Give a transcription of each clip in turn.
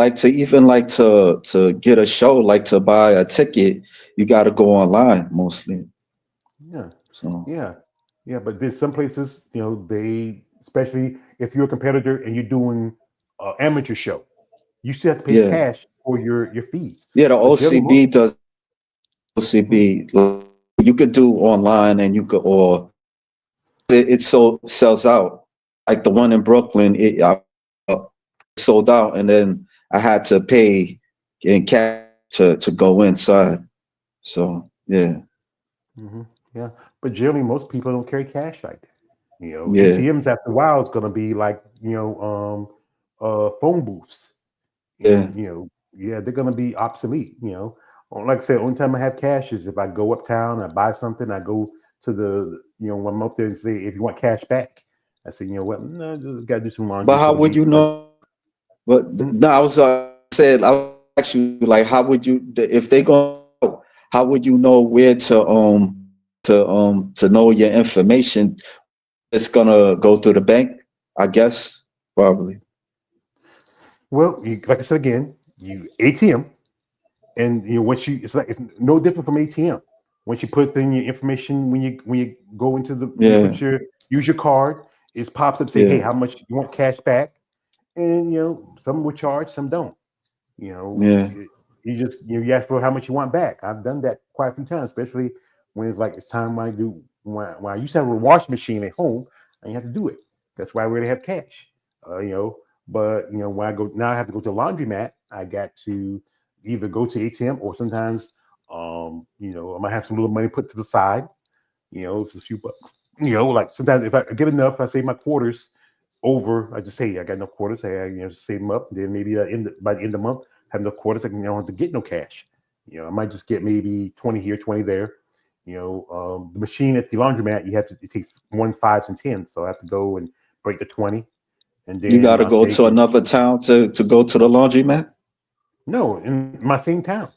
like to even like to get a show, like to buy a ticket, you got to go online mostly. Yeah, So yeah, yeah. But there's some places, they, especially if you're a competitor and you're doing an amateur show, you still have to pay yeah, cash for your fees. yeah. The But generally, most OCB does mhm. OCB. Like, you could do online, and you could, or it so sells out. Like the one in Brooklyn, uh, sold out, and then I had to pay in cash to go inside. So yeah, Hmm. Yeah, but generally, most people don't carry cash like that. yeah, ATMs after a while is going to be like phone booths, yeah. and yeah, they're going to be obsolete. Like I said, only time I have cash is if I go uptown, I buy something, I go to the when I'm up there and say, if you want cash back, I say, what, no, just got to do some laundry But for how the would week. you know? But Mm. no, I was said I was ask you like how would you if they go how would you know where to know your information? It's gonna go through the bank, I guess probably. Well, like I said again, you ATM. And once it's like it's no different from ATM. Once you put in your information, when you go into you Yeah, put your use your card, it pops up say, hey, yeah, how much you want cash back? And some will charge, some don't. You know, yeah. you just you ask for how much you want back. I've done that quite a few times, especially when it's like it's time when I do when I used to have a washing machine at home, and you have to do it. That's why I really have cash. But when I go now, I have to go to a laundromat. I got to either go to ATM or sometimes, I might have some little money put to the side. It's a few bucks. Like sometimes if I get enough, I save my quarters over. I just say I got no quarters. I save them up. Then maybe by the end of the month, have no quarters. I can don't have to get no cash. I might just get maybe 20 here, 20 there. The machine at the laundromat, it takes one fives and tens, so I have to go and break the 20, and You then gotta I'll go take to it. another town to go to the laundromat. No, in my same town.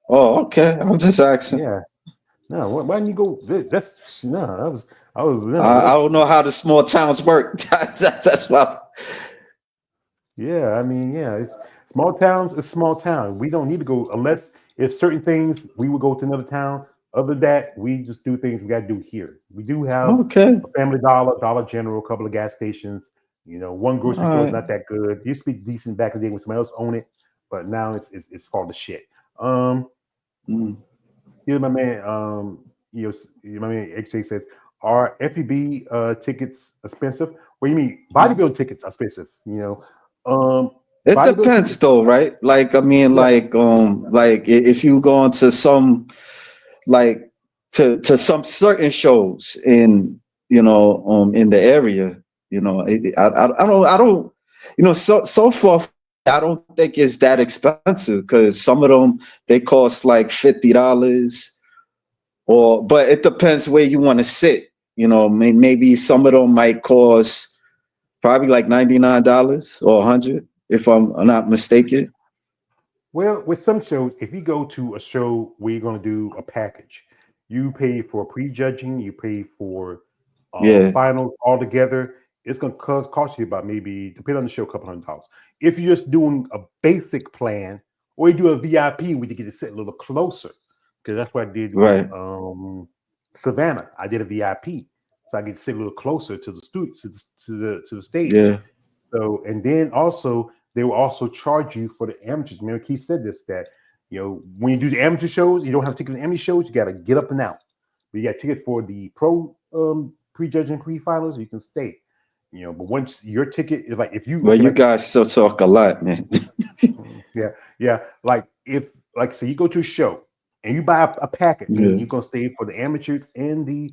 Oh, okay. I'm just asking. Yeah. No, why didn't you go? That's no. I was no. I don't That's know how the small towns work. That's why. Yeah, I mean, yeah, it's small towns. It's small town. We don't need to go unless if certain things we would go to another town. Other than that, we just do things we got to do here. We do have Okay. a Family Dollar, Dollar General, a couple of gas stations. One All grocery store is right. not that good. It used to be decent back in the day when somebody else owned it, but now it's falling to shit. Um, Mm. Here's my man. My man XJ says, "Are FEB tickets expensive? What do you mean? Bodybuilding tickets are expensive? It Bodybuilding depends tickets? though, right? Like I mean, Yeah. like if you go into some like to some certain shows in the area, I don't so far I don't think it's that expensive because some of them they cost like $50 or but it depends where you want to sit. Maybe some of them might cost probably like $99 or 100 if I'm not mistaken. Well, with some shows, if you go to a show where you're going to do a package, you pay for prejudging, you pay for Yeah, finals all together. It's going to cost you about maybe, depending on the show, a couple $100. If you're just doing a basic plan, or you do a VIP where you get to sit a little closer, because that's what I did with right. Savannah. I did a VIP, so I get to sit a little closer to the students to the stage. Yeah, So, and then also they will also charge you for the amateurs. Remember, Keith said this that when you do the amateur shows, you don't have to ticket the amateur shows. You got to get up and out. But you got a ticket for the pro prejudging pre-finals, you can stay. But once your ticket is like if you well, okay, you like guys still talk a lot, man. yeah, yeah, like if like say you go to a show and you buy a packet, meaning Yeah, you're gonna stay for the amateurs and the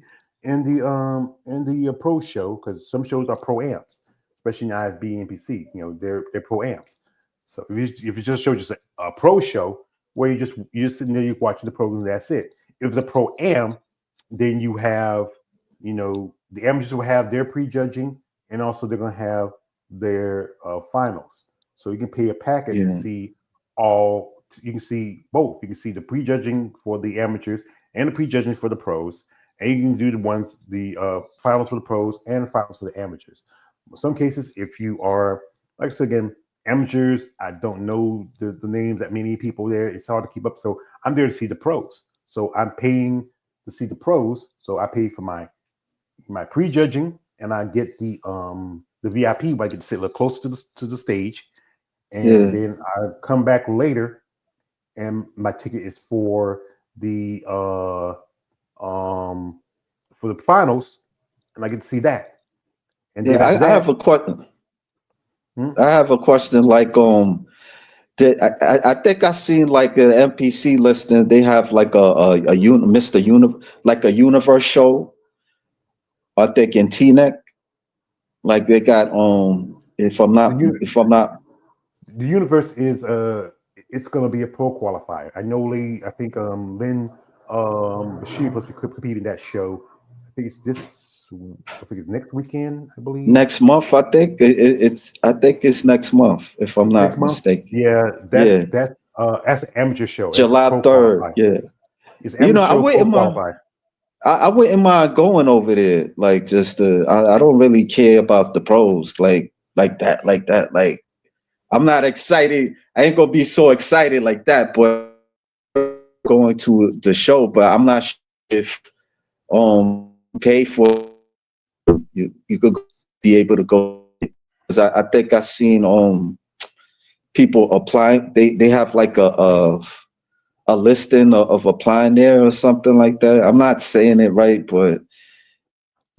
pro show because some shows are pro amps, especially in IFB and NPC. They're pro amps. So if you just show just a pro show where you're just sitting there, you're watching the programs, that's it. If it's a pro am, then you have the amateurs will have their prejudging and also they're going to have their finals. So you can pay a packet to yeah, see all. You can see both. You can see the prejudging for the amateurs and the prejudging for the pros, and you can do the finals for the pros and the finals for the amateurs. In some cases, if you are like I said again, Amateurs, I don't know the names that many people there. It's hard to keep up. So I'm there to see the pros. So I'm paying to see the pros. So I pay for my prejudging, and I get the VIP where I get to sit a little closer to the stage, and Yeah. then I come back later, and my ticket is the uh um for the finals, and I get to see that, and Yeah. then after I have that, a question. hmm, I have a question. Like, I think I seen like an NPC listing. They have like Mr. Like a universe show. I think in Teaneck, like they got the uni- if I'm not the universe is it's gonna be a pro qualifier. I know Lee. I think Lynn Bashir supposed to be competing that show. I think it's this. I think it's next weekend. I believe next month, I think I think it's next month if I'm next not month. mistaken. Yeah, Yeah, that's an amateur show. That's a July pro 3rd. qualifier. Yeah, It's you know, amateur show pro qualifier. I wouldn't mind going over there. Like, just I don't really care about the pros like that. Like, I'm not excited. I ain't gonna be so excited like that. But going to the show, but I'm not sure if pay for you could be able to go because I think I seen people applying. They have like a listing of applying there or something like that. I'm not saying it right, but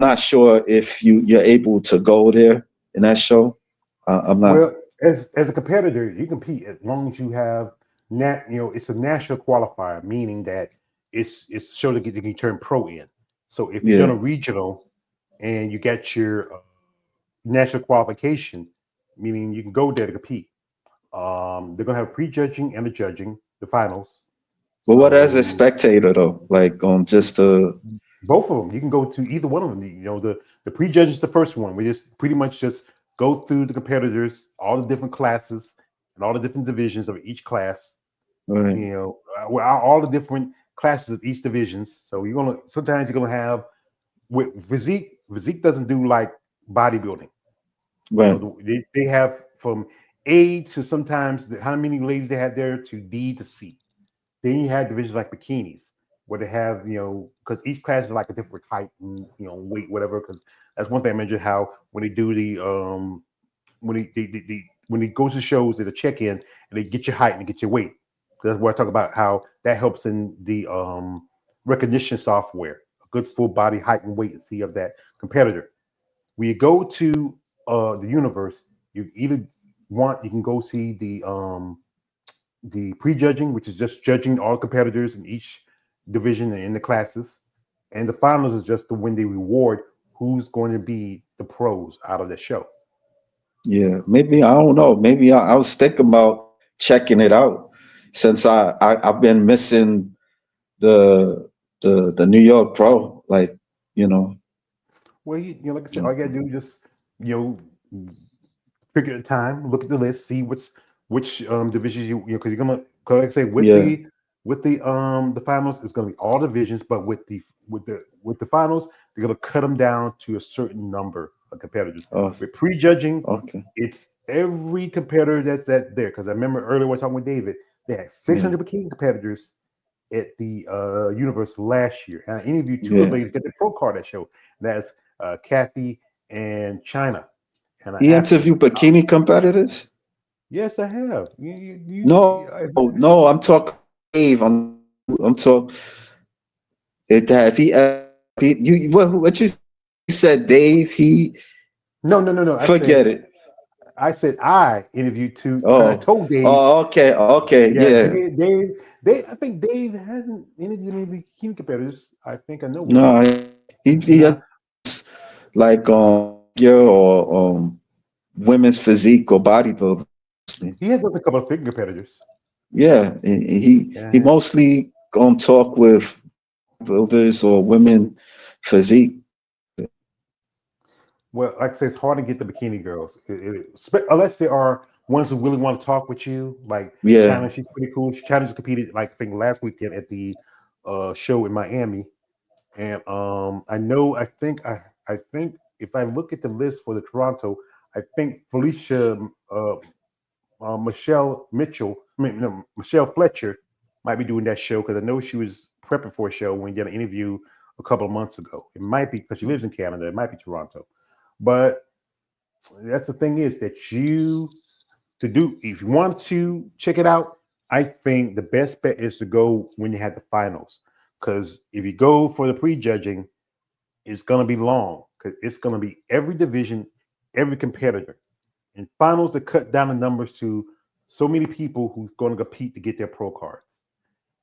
I'm not sure if you're able to go there in that show. I'm not. Well, as a competitor, you compete as long as you have it's a national qualifier, meaning that it's show to get you can turn pro in. So if you've done Yeah. a regional and you get your national qualification, meaning you can go there to compete. They're gonna have pre-judging and the judging, the finals. But what as a So spectator though? Like just both of them, you can go to either one of them. The pre-judge is the first one. We just pretty much just go through the competitors, all the different classes and all the different divisions of each class. right, All the different classes of each divisions. So you're gonna sometimes you're gonna have with physique. Physique doesn't do like bodybuilding. right. They have from A to sometimes how many ladies they had there to D to C. Then you had divisions like bikinis, where they have, because each class is like a different height and weight, whatever. Because that's one thing I mentioned how when they do the when they go to shows, they check in and they get your height and they get your weight. That's where I talk about how that helps in the recognition software, a good full body height and weight and see of that competitor. When you go to the universe, you can go see the prejudging, which is just judging all competitors in each division and in the classes. And the finals is just the when they reward who's going to be the pros out of the show. Yeah, maybe I don't know. Maybe I was thinking about checking it out since I've been missing the the New York Pro. Like, you know, Well, like I said, all you gotta do is just you figure the time, look at the list, see which divisions because you're gonna, cause like I say, yeah. with the finals, it's gonna be all divisions, but with the finals, they're gonna cut them down to a certain number of competitors. Oh, With prejudging, okay. it's every competitor that's there. Because I remember earlier when talking with David, they had Yeah, 600 bikini competitors at the universe last year, and I interviewed two of the yeah. ladies get the pro card that show. That's Kathy and China, and I He asked them. interviewed bikini competitors? Yes, I have. No, no. I'm talking Dave. I'm talking. It have you what you said, Dave? He no, no, no, no. forget it. I said I interviewed two because I Oh, told Dave. oh, okay, okay, Yeah, yeah. Dave. I think Dave hasn't interviewed any bikini competitors. I think I know one. No, he No, like your women's physique or bodybuilding. he has done a couple of figure competitors. Yeah, he Yeah. mostly talk with builders or women physique. Well, like I say, it's hard to get the bikini girls, unless there are ones who really want to talk with you. Like Yeah, China, she's pretty cool. She kind of just competed, like I think last weekend at the show in Miami, and I think if I look at the list for the Toronto, I think Felicia Michelle Mitchell, I mean, no, Michelle Fletcher might be doing that show because I know she was prepping for a show when we did an interview a couple of months ago. It might be because she lives in Canada. It might be Toronto, but that's the thing is that you to do if you want to check it out. I think the best bet is to go when you have the finals because if you go for the prejudging, it's going to be long because it's going to be every division, every competitor. In finals, to cut down the numbers to so many people who's going to compete to get their pro cards.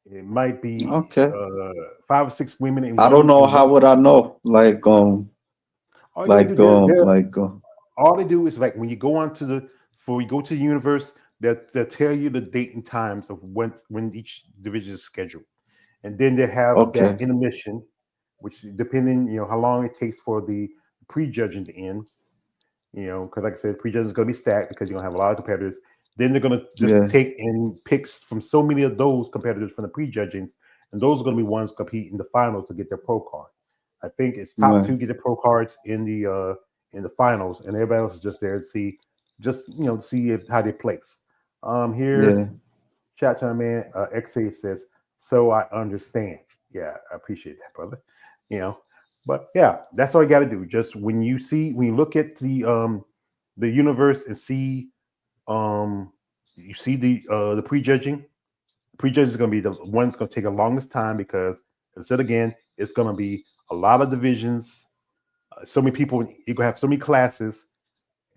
It might be Okay. 5 or 6 women in I don't one know in how one. would I know. All you gotta do, they're Like all they do is like when you go on to the before you go to the universe, they'll tell you the date and times of when each division is scheduled, and then they have okay. that intermission, which depending how long it takes for the prejudging to end. Because like I said, prejudging is going to be stacked because you're going to have a lot of competitors. Then they're going to just Yeah. take in picks from so many of those competitors from the prejudgings, and those are going to be ones compete in the finals to get their pro card. I think it's top Right. two get the pro cards in the finals, and everybody else is just there to see, see how they place. Here, Yeah. chat time, man. XA says, "So I understand." Yeah, I appreciate that, brother. You know, but yeah, that's all you got to do. Just when you look at the universe and see you see the prejudging. Prejudging is going to be the one that's going to take the longest time because instead again, it's going to be a lot of divisions, so many people. You're going to have so many classes,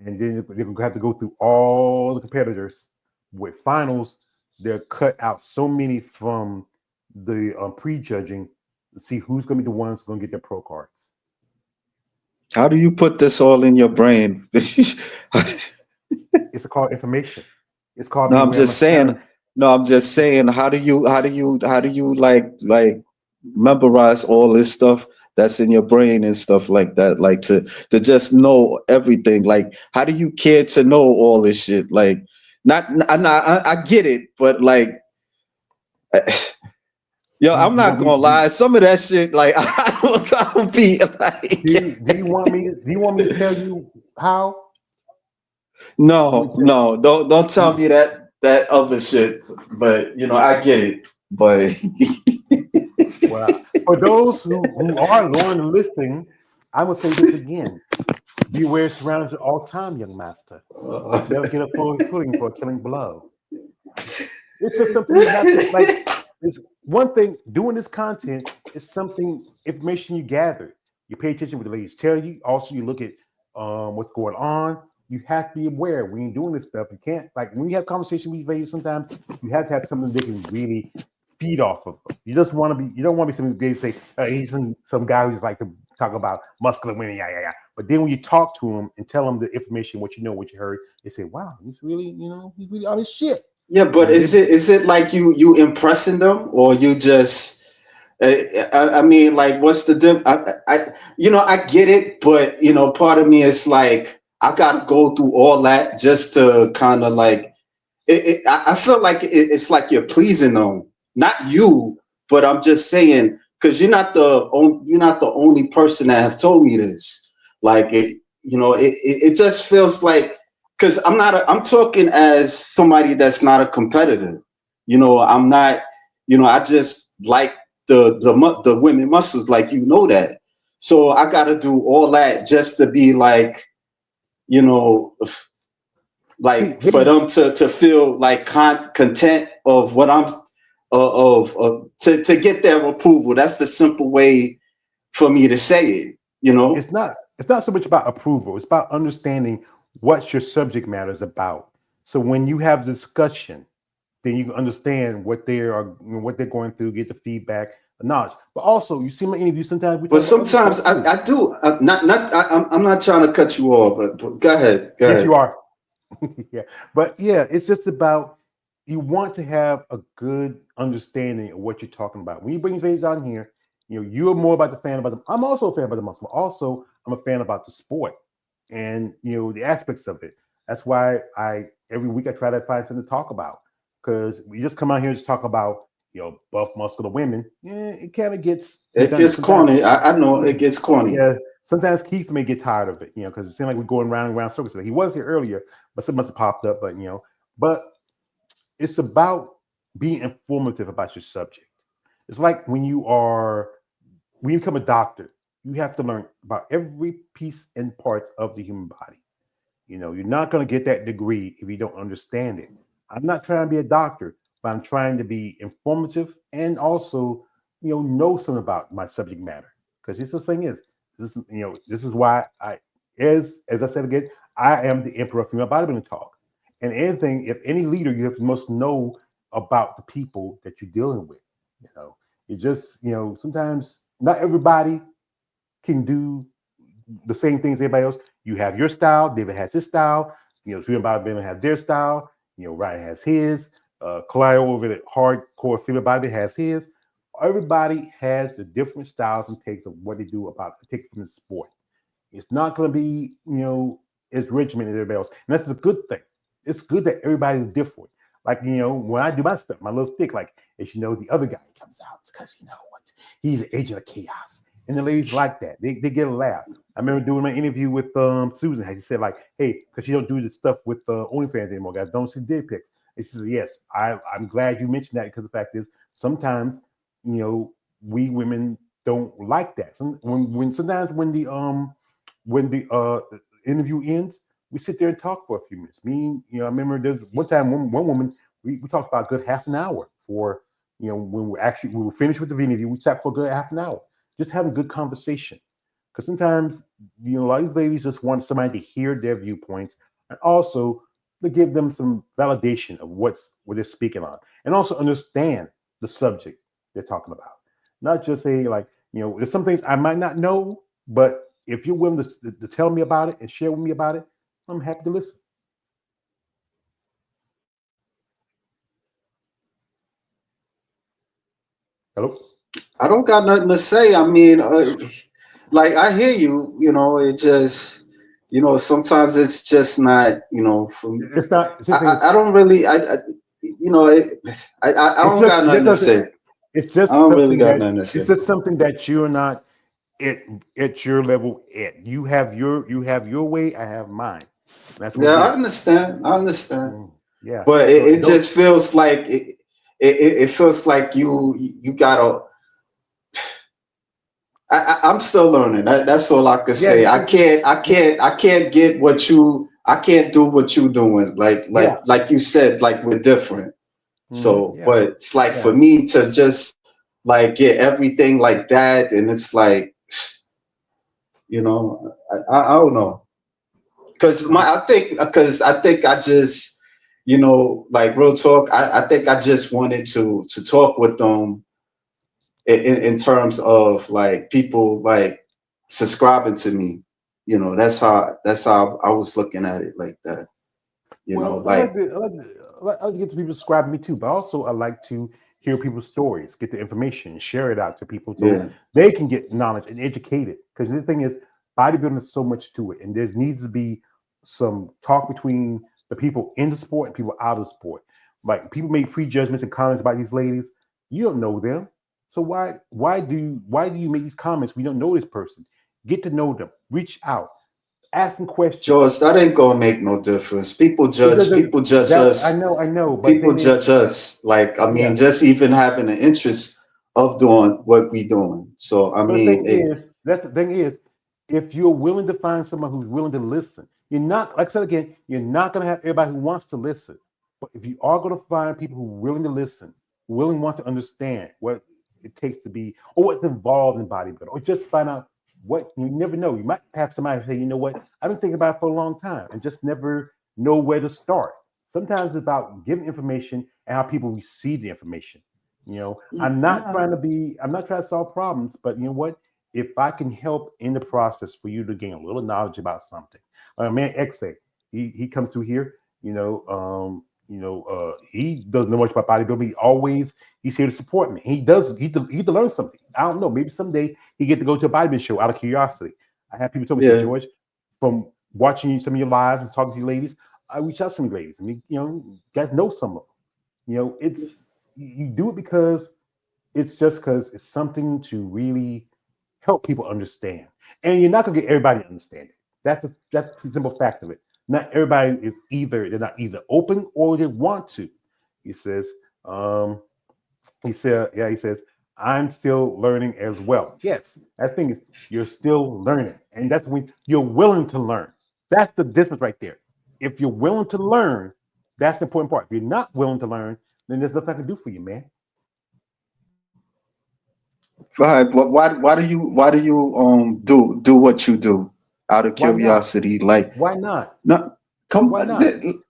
and then they're going to have to go through all the competitors. With finals, they're cut out so many from the prejudging to see who's going to be the ones going to get their pro cards. How do you put this all in your brain? It's called information. It's called No, being I'm aware of just my saying. surroundings. No, I'm just saying. How do you like memorize all this stuff that's in your brain and stuff like that? Like to just know everything. Like, how do you care to know all this shit? Like, I get it, but like, yo, Do you, I'm do you not want me? gonna lie. Some of that shit, like, I don't be Do you like. want me? Do you want me to tell you how? Want me No, to tell no, don't tell you? me that other shit. But I get it. But Well, for those who are learning and listening, I will say this again: be aware of surroundings at all time, young master. Never get a full footing for a killing blow. It's just something you have to like. It's one thing doing this content is something information you gather. You pay attention to what the ladies tell you. Also, you look at what's going on. You have to be aware when you're doing this stuff. You can't like when you have conversation with these ladies. Sometimes you have to have something they can really feed off of. You just want to be. You don't want to be something they say. He's some guy who's like to talk about muscular women. Yeah, yeah, yeah. But then when you talk to him and tell them the information, what you know, what you heard, they say, "Wow, he's really, he's really all this shit." yeah, but And then is it like you impressing them, or you just I mean, like, what's the I get it, but part of me is like I gotta go through all that just to kind of like I feel like it's like you're pleasing them, not you, but I'm just saying because you're not the only person that have told me this. Like it just feels like because I'm talking as somebody that's not a competitor. I'm not. I just like the women muscles, like that. So I got to do all that just to be like you know see, like for here's them to feel like content of what I'm to get their approval. That's the simple way for me to say it. it's not so much about approval. It's about understanding what your subject matter is about. So when you have discussion, then you can understand what they are, what they're going through, get the feedback, the knowledge. But also, you see my interview. Sometimes we But talk about other sometimes stuff too. I do not I'm not trying to cut you off, but go ahead, go Yes, you ahead. are. Yeah, but yeah, it's just about you want to have a good understanding of what you're talking about. When you bring things on here, you're more about the fan about them. I'm also a fan about the muscle, but also I'm a fan about the sport and the aspects of it. That's why I every week I try to find something to talk about because we just come out here and just talk about buff muscular women. Yeah, it kind of gets It redundant gets sometimes. corny. I know Yeah, it gets corny. yeah, sometimes Keith may get tired of it, because it seems like we're going round and round circles. He was here earlier, but something must have popped up. But but it's about being informative about your subject. It's like when you become a doctor, you have to learn about every piece and part of the human body. You're not going to get that degree if you don't understand it. I'm not trying to be a doctor, but I'm trying to be informative and also, know something about my subject matter. Because this thing is, this is why as I said again, I am the emperor of female bodybuilding talk. And anything, if any leader, must know about the people that you're dealing with. You know, it just, sometimes not everybody can do the same things as everybody else. You have your style. David has his style. Female bodybuilding have their style. Ryan has his. Clio over the hardcore female bodybuilding has his. Everybody has the different styles and takes of what they do about take from the sport. It's not going to be, as regimented as everybody else, and that's the good thing. It's good that everybody's different. Like, when I do my stuff, my little stick, like, as the other guy comes out because what, he's an agent of chaos, and the ladies like that. They get a laugh. I remember doing my interview with Susan. She said, like, hey, because she don't do the stuff with OnlyFans anymore, guys. Don't see dick pics. And she says, yes, I'm glad you mentioned that, because the fact is sometimes, we women don't like that. Sometimes when the interview ends, we sit there and talk for a few minutes. I remember there's one time one woman, we talked about a good half an hour for, when we were finished with the interview, we sat for a good half an hour, just having good conversation. Because sometimes, a lot of these ladies just want somebody to hear their viewpoints, and also to give them some validation of what they're speaking on, and also understand the subject they're talking about. Not just say, like, there's some things I might not know, but if you're willing to tell me about it and share with me about it, I'm happy to listen. Hello? I don't got nothing to say. I mean, like I hear you. It just, sometimes it's just not, for me. It's not. I don't really. I It's don't got just nothing to say. it's I just don't really something got that nothing to it's say. just something that you're not at your level at. You have your way. I have mine. That's what Yeah, it I is. understand. I understand. Yeah. But So it don't. just feels like it feels like you gotta. I'm still learning. That's all I can Yeah. say. I can't get what you. I can't do what you doing. Yeah. Like you said. Like we're different. So, Yeah. but it's like for Yeah. me to just like get everything like that, and it's like, I don't know. I think I just, like real talk. I think I just wanted to talk with them in terms of like people like subscribing to me. That's how I was looking at it like that. Well, Like I like to get to people subscribe to me too, but also I like to hear people's stories, get the information, share it out to people so yeah, they can get knowledge and educated. Because the thing is, bodybuilding is so much to it, and there needs to be some talk between the people in the sport and people out of the sport. Like, people make prejudgments and comments about these ladies. You don't know them, so why do you make these comments? We don't know this person. Get to know them. Reach out. Ask them questions. George, that ain't gonna make no difference. People It judge. doesn't. People judge That us. I know, but the People thing is, judge us. Like I yeah. mean, just even having an interest of doing what we doing. So I But the mean, thing is, that's the thing is, if you're willing to find someone who's willing to listen, you're not. Like I said again, you're not going to have everybody who wants to listen. But if you are going to find people who are willing to listen, willing want to understand what it takes to be, or what's involved in bodybuilding, or just find out what you never know. You might have somebody say, you know what, I've been thinking about it for a long time and just never know where to start. Sometimes it's about giving information and how people receive the information. nah, I'm not trying to solve problems, but you know what? If I can help in the process for you to gain a little knowledge about something, man, Exe, he comes through here, he doesn't know much about bodybuilding. He's here to support me. He to learn something. I don't know. Maybe someday he get to go to a bodybuilding show out of curiosity. I have people tell me, say, yeah. George, from watching some of your lives and talking to you ladies, I reach out to some ladies. I mean, get to know some of them. It's you do it because it's something to really help people understand. And you're not gonna get everybody to understand it. That's the simple fact of it. not everybody is they're not either open or they want to. He says, he says, I'm still learning as well. Yes, that thing is you're still learning. And that's when you're willing to learn. That's the difference right there. If you're willing to learn, that's the important part. If you're not willing to learn, then there's nothing I can do for you, man. Right, but why do you do what you do out of Why not? curiosity? Like, Why not? no, come Why on, not?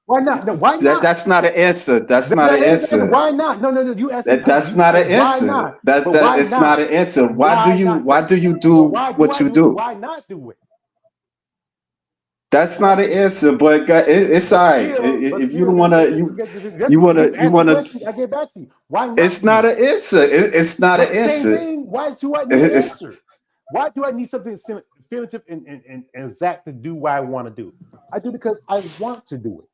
Why not? No, why not? that's not an answer. That's not an answer. Why not? No. You asked me. That's You not said an why answer. not? That But that why it's not? not an answer. But why not? Why do you But do why do what I you do it? do? Why not do it? That's not an answer, but it's all But right. still, If you don't wanna, just ask you the wanna. question. I get back to you. Why It's not do not it? an answer. It's not an But same answer. thing. Why do I need an It's answer? Why do I need something definitive and exact to do what I want to do? I do because I want to do it.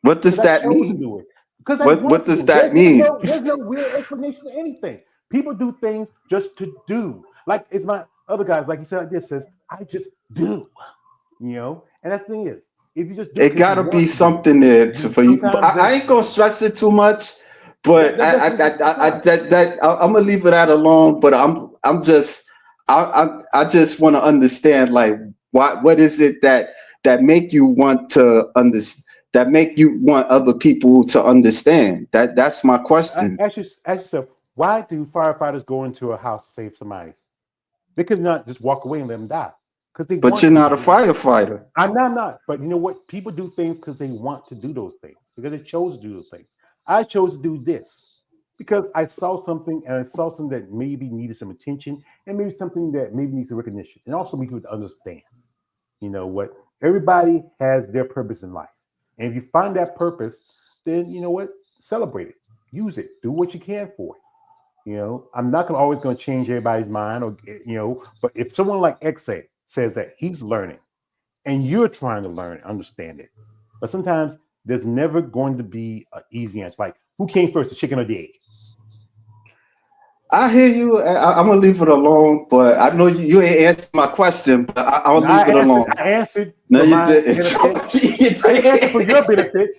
what does Because I that chose to mean? do it. Because I What want to does do it. that mean? There's no real explanation to anything. People do things just to do. Like it's my other guys, like you said, like this says, I just do. And that's the thing is, if you just do It because you gotta be want to do it, something there then for you. But sometimes I ain't gonna stress it too much. that But doesn't I'm gonna leave it that alone. But I just want to understand, like, what is it that make you want to understand, that make you want other people to understand? That's my question. ask yourself, why do firefighters go into a house to save somebody? They could not just walk away and let them die because they But want you're to not a do it. firefighter. I'm not. But you know what? People do things because they want to do those things, because they chose to do those things. I chose to do this because I saw something and I saw something that maybe needed some attention and maybe something that maybe needs some recognition and also people to understand. You know what? Everybody has their purpose in life. And if you find that purpose, then you know what? Celebrate it. Use it. Do what you can for it. I'm not always going to change everybody's mind but if someone like XA says that he's learning and you're trying to learn and understand it, but sometimes there's never going to be an easy answer. Like, who came first, the chicken or the egg? I hear you. I'm gonna leave it alone. But I know you ain't answered my question. But I'll Now, leave it alone. I answered No, for you my didn't. benefit. You I didn't answer for your did. benefit.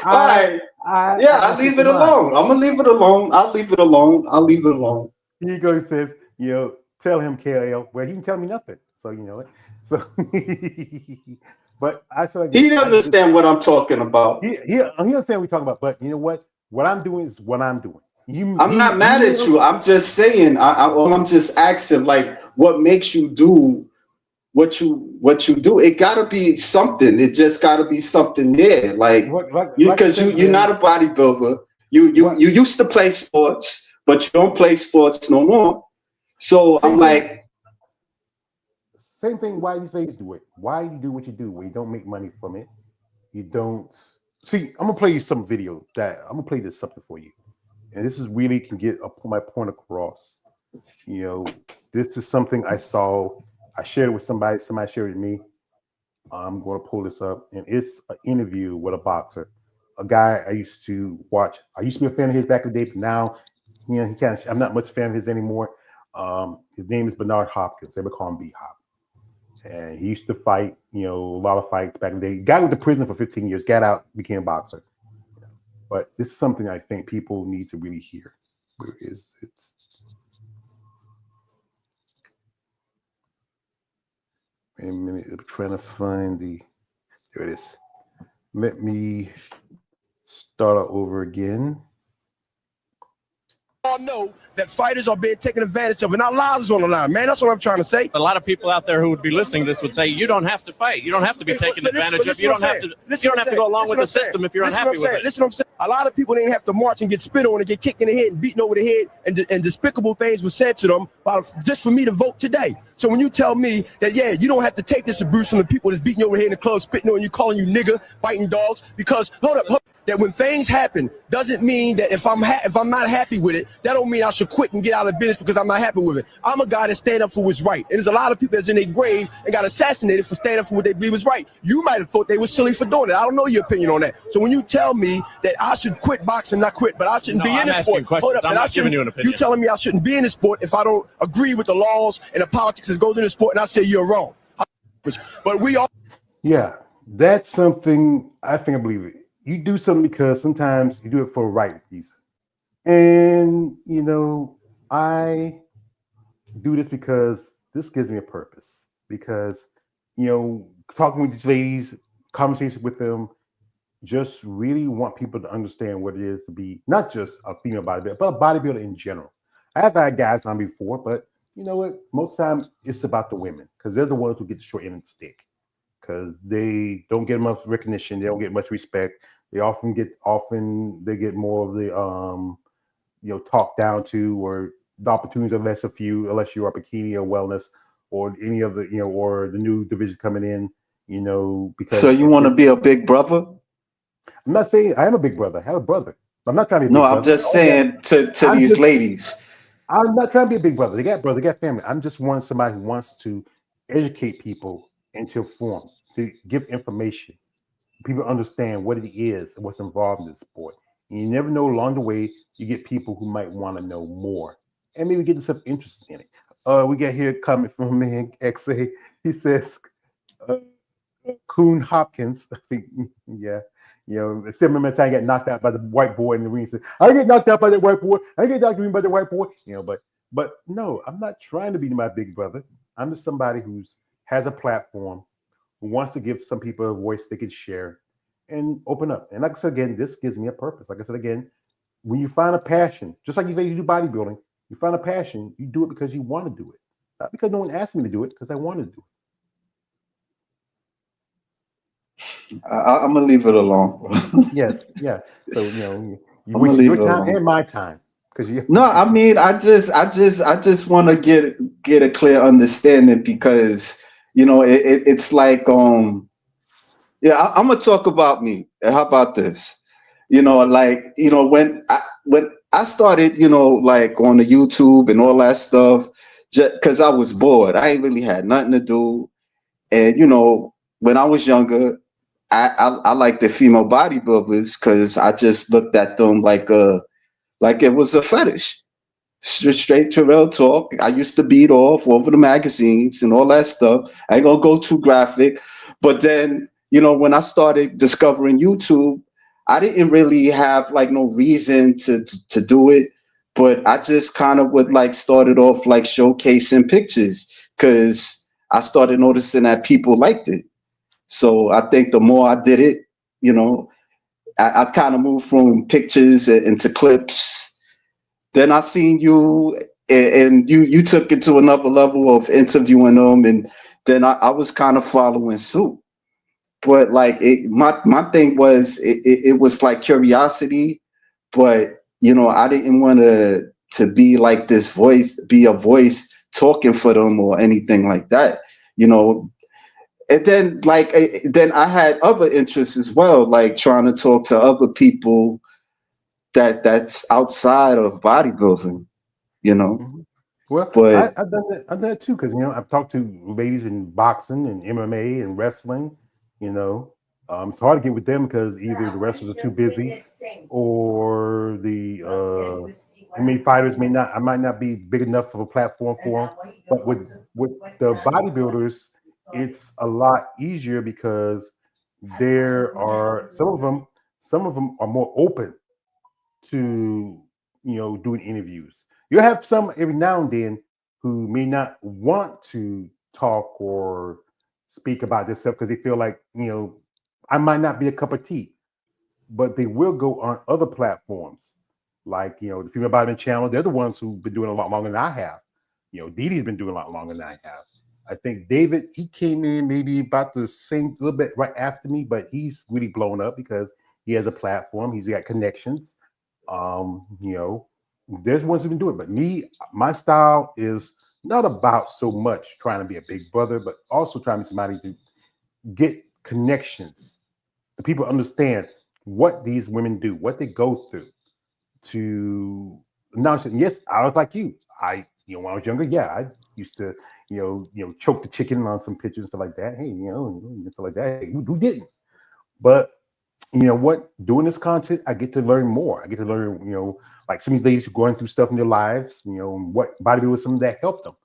All I right. I Yeah, I'll answered leave for it mine. alone. I'm gonna leave it alone. I'll leave it alone. I'll leave it alone. He goes says, tell him KL. Well, he can tell me nothing. So so but I said like He this. didn't I just understand what I'm talking about. he understand what we're talking about, but you know what I'm doing is what I'm doing. I'm not mad at you. I'm just saying. I'm just asking, like, what makes you do what you do? It gotta be something. It just gotta be something there, like you, like I because say, you're not man. a bodybuilder. You What used to play sports, but you don't play sports no more. So I'm same thing. like, Same thing. Why these ladies do it? Why you do what you do? Where you don't make money from it. You don't see. I'm gonna play you some video that I'm gonna play this something for you, and this is really can get my point across. This is something I saw. I shared it with somebody. Somebody shared it with me. I'm going to pull this up, and it's an interview with a boxer, a guy I used to watch. I used to be a fan of his back in the day, but now, he can't. I'm not much a fan of his anymore. His name is Bernard Hopkins. They would call him B Hop, and he used to fight. A lot of fights back in the day. Got into prison for 15 years. Got out, became a boxer. But this is something I think people need to really hear. Where is it? Wait a minute, I'm trying to find there it is. Let me start over again. All know that fighters are being taken advantage of and our lives on the line, man. That's what I'm trying to say. A lot of people out there who would be listening to this would say, you don't have to fight. You don't have to be taken advantage of. You don't have to go along with the system if you're unhappy with it. Listen what I'm saying. A lot of people didn't have to march and get spit on and get kicked in the head and beaten over the head and despicable things were said to them just for me to vote today. So when you tell me that, yeah, you don't have to take this abuse from the people that's beating you over the head in the club, spitting on you, calling you nigga, biting dogs, because hold up, that when things happen doesn't mean that if I'm not happy with it, that don't mean I should quit and get out of business because I'm not happy with it. I'm a guy that stand up for what's right. And there's a lot of people that's in their grave and got assassinated for standing up for what they believe is right. You might have thought they were silly for doing it. I don't know your opinion on that. So when you tell me that I should quit boxing, not quit, but I shouldn't be in this sport. Hold up, I'm not giving you an opinion. You telling me I shouldn't be in this sport if I don't agree with the laws and the politics that goes in the sport, and I say you're wrong. But we all. Yeah, That's something I think I believe it. You do something because sometimes you do it for the right reason. And I do this because this gives me a purpose. Because talking with these ladies, conversation with them, just really want people to understand what it is to be not just a female bodybuilder, but a bodybuilder in general. I have had guys on before, but you know what? Most times it's about the women because they're the ones who get the short end of the stick because they don't get much recognition, they don't get much respect. They get more of the talked down to, or the opportunities are less of you unless you're a bikini or wellness or any of the or the new division coming in. So Because you want to be a big brother? I'm not saying I am a big brother. I have a brother. I'm not trying to be a No, big I'm brother. just saying to I'm these just ladies. I'm not trying to be a big brother. They got family. I'm just wanting somebody who wants to educate people and to inform, to give information. People understand what it is and what's involved in the sport. And you never know along the way, you get people who might want to know more and maybe get themselves interested in it. We get here coming from man XA. He says, uh, Coon Hopkins, I think, yeah, similar time I got knocked out by the white boy in the ring. He said, I get knocked out by the white boy. I get knocked out by the white boy. But no, I'm not trying to be my big brother. I'm just somebody who's has a platform, who wants to give some people a voice they can share and open up. And like I said again, this gives me a purpose. Like I said again, when you find a passion, just like you do bodybuilding, you find a passion, you do it because you want to do it, not because no one asked me to do it, because I want to do it. I'm gonna leave it alone. Yes, yeah. So you I'm gonna wasted leave your it time alone. and my time because you. No, I mean, I just want to get a clear understanding because it's like yeah, I'm gonna talk about me. How about this? Like when I started, like on the YouTube and all that stuff, just because I was bored. I ain't really had nothing to do, and when I was younger, I liked the female bodybuilders because I just looked at them like it was a fetish. Straight to real talk. I used to beat off over the magazines and all that stuff. I ain't gonna go too graphic, but then when I started discovering YouTube, I didn't really have like no reason to do it, but I just kind of would like started off like showcasing pictures because I started noticing that people liked it. So I think the more I did it, you know, I kind of moved from pictures into clips. Then I seen you, and you took it to another level of interviewing them, and then I was kind of following suit. But like my thing was it was like curiosity, but I didn't want to be like this voice, be a voice talking for them or anything like that. You know, and then then I had other interests as well, like trying to talk to other people that's outside of bodybuilding. You know, Mhm. Well, but I've done that. I've done that too because I've talked to ladies in boxing and MMA and wrestling. You know, it's hard to get with them because either the wrestlers are too busy, or the MMA fighters may not. I might not be big enough of a platform for them. But with the bodybuilders, it's a lot easier because there are some of them. Some of them are more open to doing interviews. You have some every now and then who may not want to talk or speak about this stuff because they feel like I might not be a cup of tea, but they will go on other platforms like the Female Bodybuilding Channel. They're the ones who've been doing a lot longer than I have. Didi's been doing a lot longer than I have. I think David, he came in maybe about the same little bit right after me, but he's really blown up because he has a platform. He's got connections. You know, there's ones who can do it, but me, my style is not about so much trying to be a big brother, but also trying to be somebody to get connections. The people understand what these women do, what they go through to now. Yes, I was like you. When I was younger, yeah, I used to, choke the chicken on some pictures and stuff like that. Hey, stuff like that. Hey, who didn't? But you know what? Doing this content, I get to learn more. I get to learn, like some of these ladies who are going through stuff in their lives, what bodybuilding some that helped them.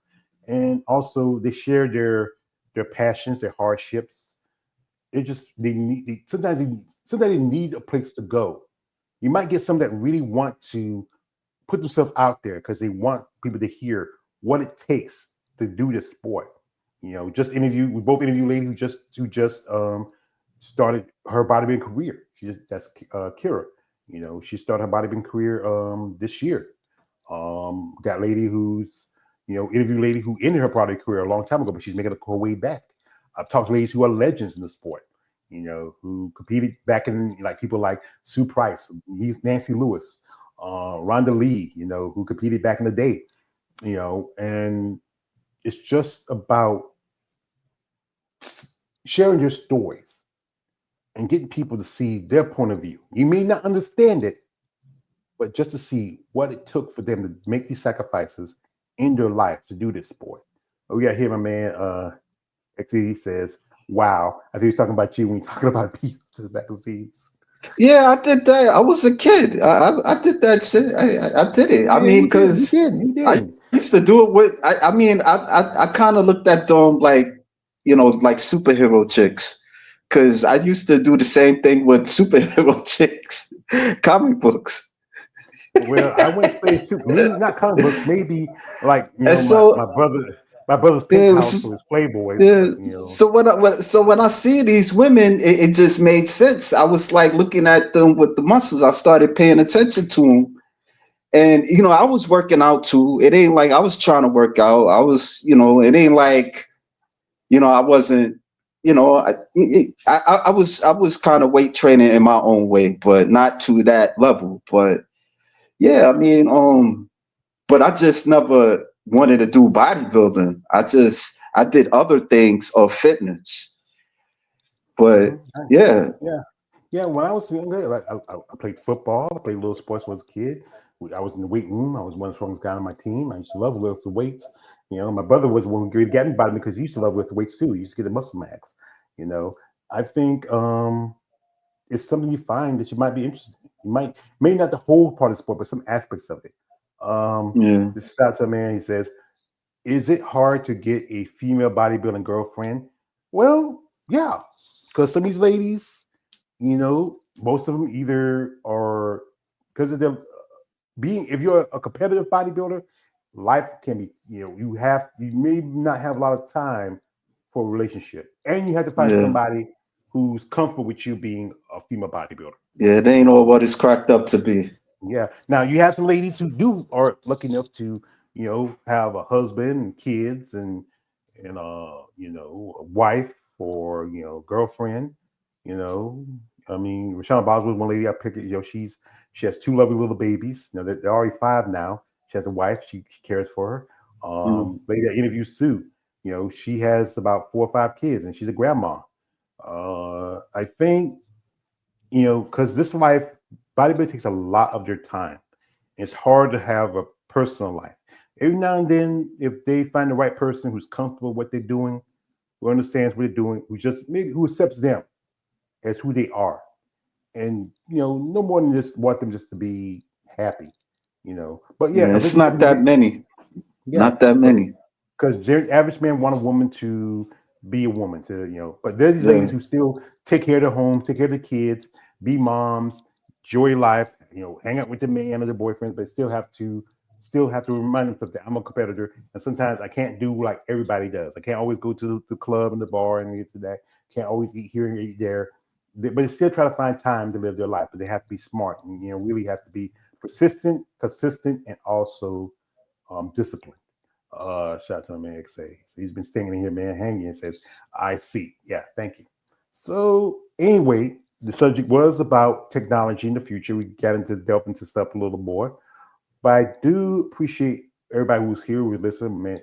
And also they share their passions, their hardships. it just sometimes they need a place to go. You might get some that really want to put themselves out there because they want people to hear what it takes to do this sport. We both interviewed a lady who just started her bodybuilding career. That's Kira. She started her bodybuilding career this year. Got lady who's interview lady who ended her bodybuilding career a long time ago, but she's making her way back. I've talked to ladies who are legends in the sport, who competed back in like people like Sue Price, he's Nancy Lewis, Rhonda Lee, who competed back in the day, and it's just about sharing your stories and getting people to see their point of view. You may not understand it, but just to see what it took for them to make these sacrifices in their life to do this sport. Oh, we got here, my man, XE says, wow, I think he's talking about you when you're talking about people's vaccines. Yeah, I did that. I was a kid. I did that shit. I did it. I mean, because I used to do it with. I kind of looked at them like, like superhero chicks, because I used to do the same thing with superhero chicks, comic books. Well, I wouldn't say maybe not comic books, maybe like And so, my brother's penthouse was Playboys. Yeah, so when I see these women, it just made sense. I was like looking at them with the muscles. I started paying attention to them, and I was working out too. It ain't like I was trying to work out. I was, it ain't like, I wasn't, I was kind of weight training in my own way, but not to that level. But yeah, but I just never wanted to do bodybuilding. I did other things of fitness. But yeah. When I was younger, like I played football. I played little sports when I was a kid. I was in the weight room. I was one of the strongest guys on my team. I used to love lifting weights. My brother was one who got me body because he used to love lifting weights too. He used to get the muscle max. I think it's something you find that you might be interested in. You maybe not the whole part of the sport, but some aspects of it. This is out to a man. He says, "Is it hard to get a female bodybuilding girlfriend?" Well, yeah, because some of these ladies, most of them either are because of them being. If you're a competitive bodybuilder, life can be. You may not have a lot of time for a relationship, and you have to find somebody who's comfortable with you being a female bodybuilder. Yeah, it ain't all what it's cracked up to be. Yeah. Now you have some ladies who are lucky enough to, have a husband and kids and a wife or girlfriend. Rashana Boswell, one lady I picked. She has two lovely little babies. They're already 5 now. She has a wife. She cares for her. Lady that interviewed Sue. She has about 4 or 5 kids, and she's a grandma. I think, because this life, bodybuilding takes a lot of your time. It's hard to have a personal life. Every now and then, if they find the right person who's comfortable with what they're doing, who understands what they're doing, who accepts them as who they are, and no more than just want them just to be happy, But yeah, it's not that many. Not that many. Because the average man want a woman to be a woman, But there's these ladies who still take care of their homes, take care of their kids, be moms, enjoy life, hang out with the man or the boyfriend, but still have to remind themselves that I'm a competitor, and sometimes I can't do like everybody does. I can't always go to the club and the bar and get to that. Can't always eat here and eat there, but they still try to find time to live their life. But they have to be smart and really have to be persistent, consistent, and also disciplined. Shout out to my man XA. So he's been staying in here, man, hanging, and says, I see. Yeah, thank you. So anyway, the subject was about technology in the future. We got into delve into stuff a little more. But I do appreciate everybody who's here, who's listening, man.